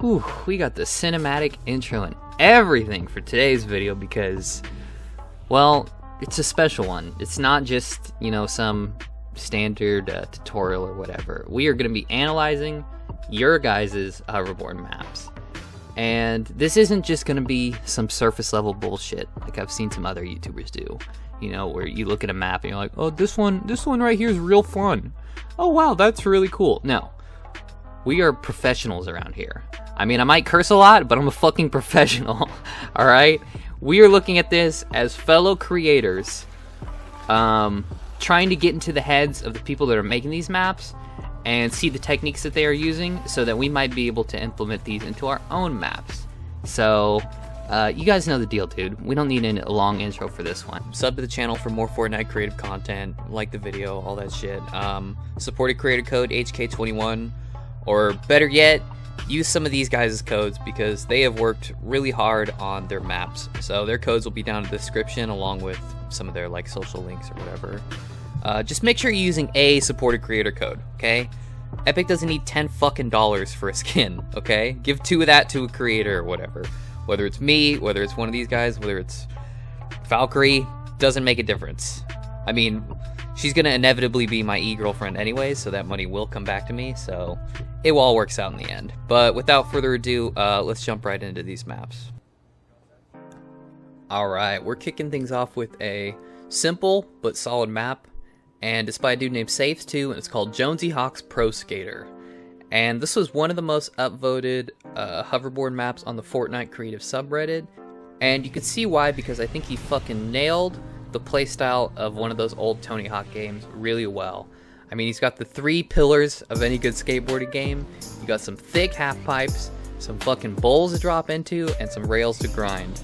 Whew, we got the cinematic intro and everything for today's video because, well, it's a special one. It's not just, some standard tutorial or whatever. We are going to be analyzing your guys' hoverboard maps. And this isn't just going to be some surface level bullshit like I've seen some other YouTubers do. Where you look at a map and you're like, oh, this one right here is real fun. Oh, wow, that's really cool. No, we are professionals around here. I mean, I might curse a lot, but I'm a fucking professional, all right? We are looking at this as fellow creators, trying to get into the heads of the people that are making these maps and see the techniques that they are using so that we might be able to implement these into our own maps. So, you guys know the deal, dude. We don't need a long intro for this one. Sub to the channel for more Fortnite Creative content, like the video, all that shit. Supported creator code HK21, or better yet, use some of these guys' codes because they have worked really hard on their maps. So their codes will be down in the description along with some of their social links or whatever. Just make sure you're using a supported creator code, okay? Epic doesn't need $10 fucking for a skin, okay? Give 2 of that to a creator or whatever. Whether it's me, whether it's one of these guys, whether it's Valkyrie, doesn't make a difference. I mean, she's gonna inevitably be my e-girlfriend anyway, so that money will come back to me, so it all works out in the end. But without further ado, let's jump right into these maps. Alright, we're kicking things off with a simple but solid map, and it's by a dude named Saves 2, and it's called Jonesy Hawk's Pro Skater. And this was one of the most upvoted hoverboard maps on the Fortnite Creative subreddit, and you can see why, because I think he fucking nailed the playstyle of one of those old Tony Hawk games really well. I mean, he's got the 3 pillars of any good skateboarding game. You got some thick half pipes, some fucking bowls to drop into, and some rails to grind.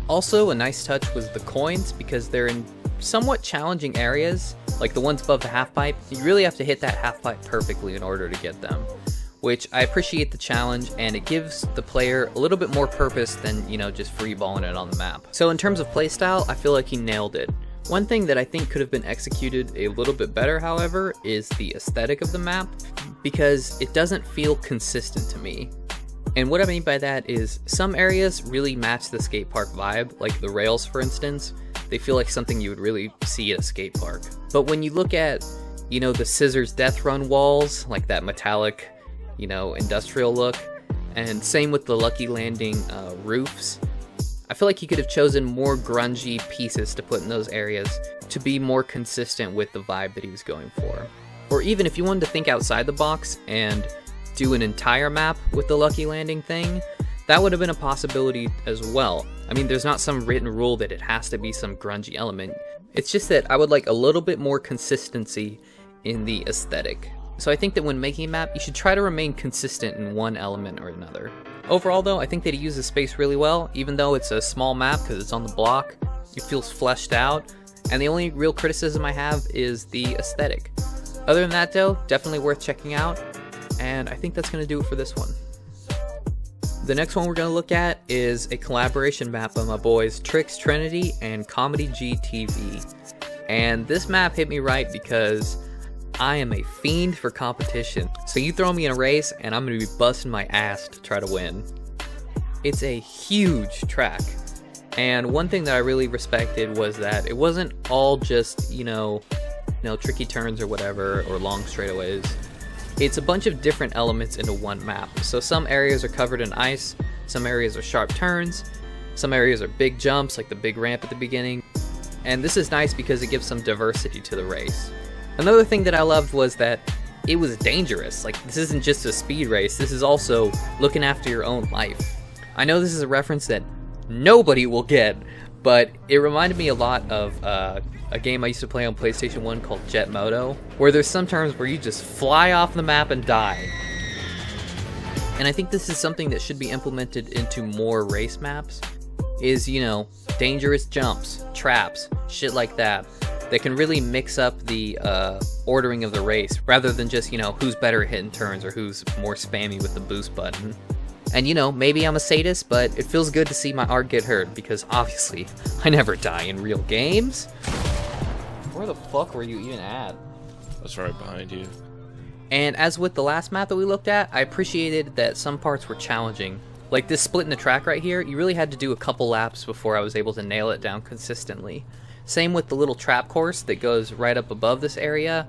Also, a nice touch was the coins, because they're in somewhat challenging areas, like the ones above the half pipe. You really have to hit that half pipe perfectly in order to get them, which I appreciate the challenge, and it gives the player a little bit more purpose than, just freeballing it on the map. So in terms of playstyle, I feel like he nailed it. One thing that I think could have been executed a little bit better, however, is the aesthetic of the map, because it doesn't feel consistent to me. And what I mean by that is some areas really match the skate park vibe, like the rails for instance. They feel like something you would really see at a skate park. But when you look at, the Scissors Death Run walls, like that metallic, industrial look, and same with the Lucky Landing roofs, I feel like he could have chosen more grungy pieces to put in those areas to be more consistent with the vibe that he was going for. Or even if you wanted to think outside the box and do an entire map with the Lucky Landing thing, that would have been a possibility as well. I mean, there's not some written rule that it has to be some grungy element. It's just that I would like a little bit more consistency in the aesthetic. So I think that when making a map, you should try to remain consistent in one element or another. Overall though, I think that he uses space really well, even though it's a small map because it's on the block. It feels fleshed out, and the only real criticism I have is the aesthetic. Other than that though, definitely worth checking out, and I think that's going to do it for this one. The next one we're going to look at is a collaboration map by my boys Trix Trinity and Comedy GTV. And this map hit me right because I am a fiend for competition. So you throw me in a race and I'm going to be busting my ass to try to win. It's a huge track. And one thing that I really respected was that it wasn't all just, tricky turns or whatever, or long straightaways. It's a bunch of different elements into one map. So some areas are covered in ice, some areas are sharp turns, some areas are big jumps like the big ramp at the beginning. And this is nice because it gives some diversity to the race. Another thing that I loved was that it was dangerous. Like, this isn't just a speed race, this is also looking after your own life. I know this is a reference that nobody will get, but it reminded me a lot of a game I used to play on PlayStation 1 called Jet Moto, where there's some turns where you just fly off the map and die. And I think this is something that should be implemented into more race maps, is, dangerous jumps, traps, shit like that can really mix up the ordering of the race, rather than just, who's better at hitting turns or who's more spammy with the boost button. And maybe I'm a sadist, but it feels good to see my art get hurt, because obviously, I never die in real games. Where the fuck were you even at? That's right behind you. And as with the last map that we looked at, I appreciated that some parts were challenging. Like this split in the track right here, you really had to do a couple laps before I was able to nail it down consistently. Same with the little trap course that goes right up above this area.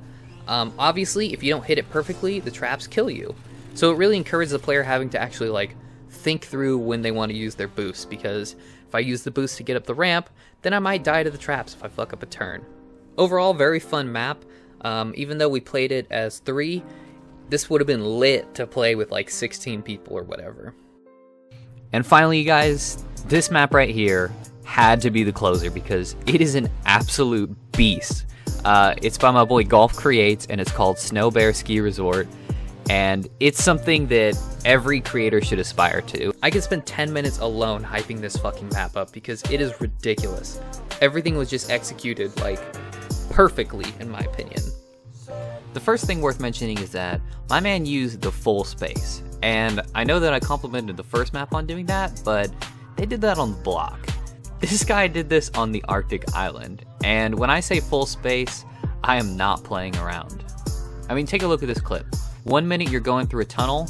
Obviously, if you don't hit it perfectly, the traps kill you. So it really encourages the player having to actually like think through when they want to use their boost, because if I use the boost to get up the ramp, then I might die to the traps if I fuck up a turn. Overall, very fun map. Even though we played it as 3, this would have been lit to play with like 16 people or whatever. And finally, you guys, this map right here had to be the closer because it is an absolute beast. It's by my boy Golf Creates, and it's called Snow Bear Ski Resort. And it's something that every creator should aspire to. I could spend 10 minutes alone hyping this fucking map up because it is ridiculous. Everything was just executed like perfectly, in my opinion. The first thing worth mentioning is that my man used the full space. And I know that I complimented the first map on doing that, but they did that on the block. This guy did this on the Arctic island. And when I say full space, I am not playing around. I mean, take a look at this clip. 1 minute you're going through a tunnel,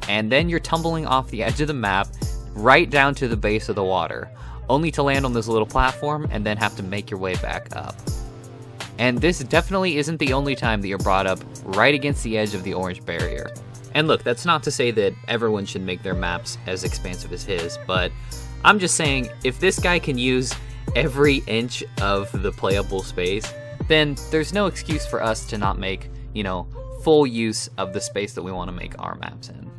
and then you're tumbling off the edge of the map right down to the base of the water, only to land on this little platform and then have to make your way back up. And this definitely isn't the only time that you're brought up right against the edge of the orange barrier. And look, that's not to say that everyone should make their maps as expansive as his, but I'm just saying, if this guy can use every inch of the playable space, then there's no excuse for us to not make, full use of the space that we want to make our maps in.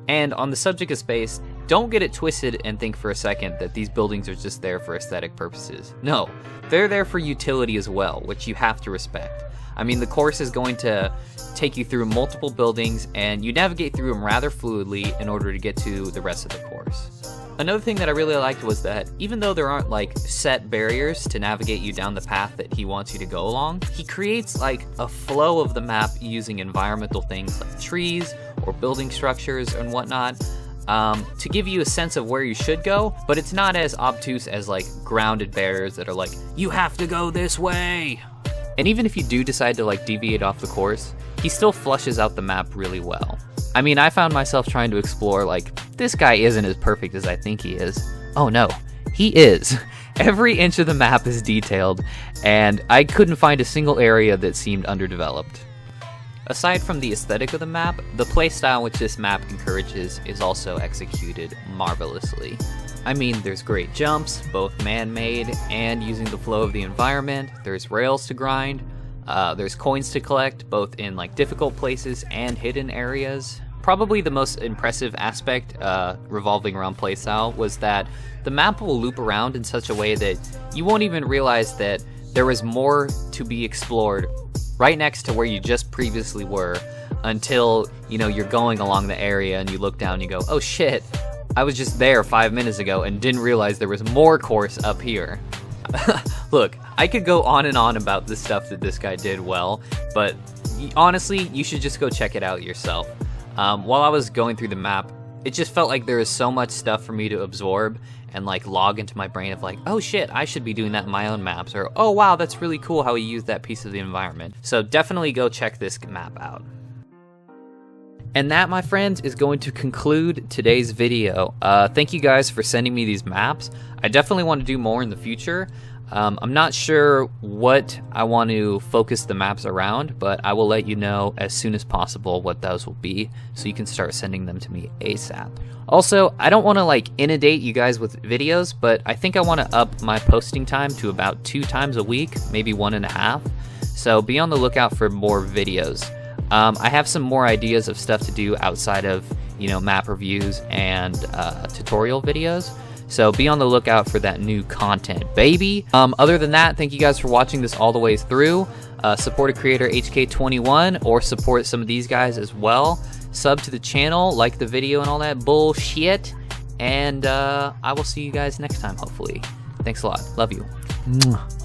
And on the subject of space, don't get it twisted and think for a second that these buildings are just there for aesthetic purposes. No, they're there for utility as well, which you have to respect. I mean, the course is going to take you through multiple buildings, and you navigate through them rather fluidly in order to get to the rest of the course. Another thing that I really liked was that even though there aren't like set barriers to navigate you down the path that he wants you to go along, he creates like a flow of the map using environmental things like trees or building structures and whatnot to give you a sense of where you should go, but it's not as obtuse as like grounded barriers that are like, you have to go this way. And even if you do decide to like deviate off the course, he still flushes out the map really well. I mean, I found myself trying to explore like, this guy isn't as perfect as I think he is. Oh no, he is. Every inch of the map is detailed, and I couldn't find a single area that seemed underdeveloped. Aside from the aesthetic of the map, the playstyle which this map encourages is also executed marvelously. I mean, there's great jumps, both man-made and using the flow of the environment. There's rails to grind. There's coins to collect, both in like difficult places and hidden areas. Probably the most impressive aspect revolving around playstyle was that the map will loop around in such a way that you won't even realize that there was more to be explored right next to where you just previously were until, you're going along the area and you look down and you go, oh shit, I was just there 5 minutes ago and didn't realize there was more course up here. Look, I could go on and on about the stuff that this guy did well, but honestly, you should just go check it out yourself. While I was going through the map, it just felt like there was so much stuff for me to absorb and like log into my brain of like, oh shit, I should be doing that in my own maps, or oh wow, that's really cool how he used that piece of the environment. So definitely go check this map out. And that, my friends, is going to conclude today's video. Thank you guys for sending me these maps. I definitely want to do more in the future. I'm not sure what I want to focus the maps around, but I will let you know as soon as possible what those will be, so you can start sending them to me ASAP. Also, I don't want to like inundate you guys with videos, but I think I want to up my posting time to about 2 times a week, maybe 1.5. So be on the lookout for more videos. I have some more ideas of stuff to do outside of, map reviews and tutorial videos. So be on the lookout for that new content, baby. Other than that, thank you guys for watching this all the way through. Support a creator HK21 or support some of these guys as well. Sub to the channel, like the video and all that bullshit. And I will see you guys next time, hopefully. Thanks a lot. Love you. Mwah.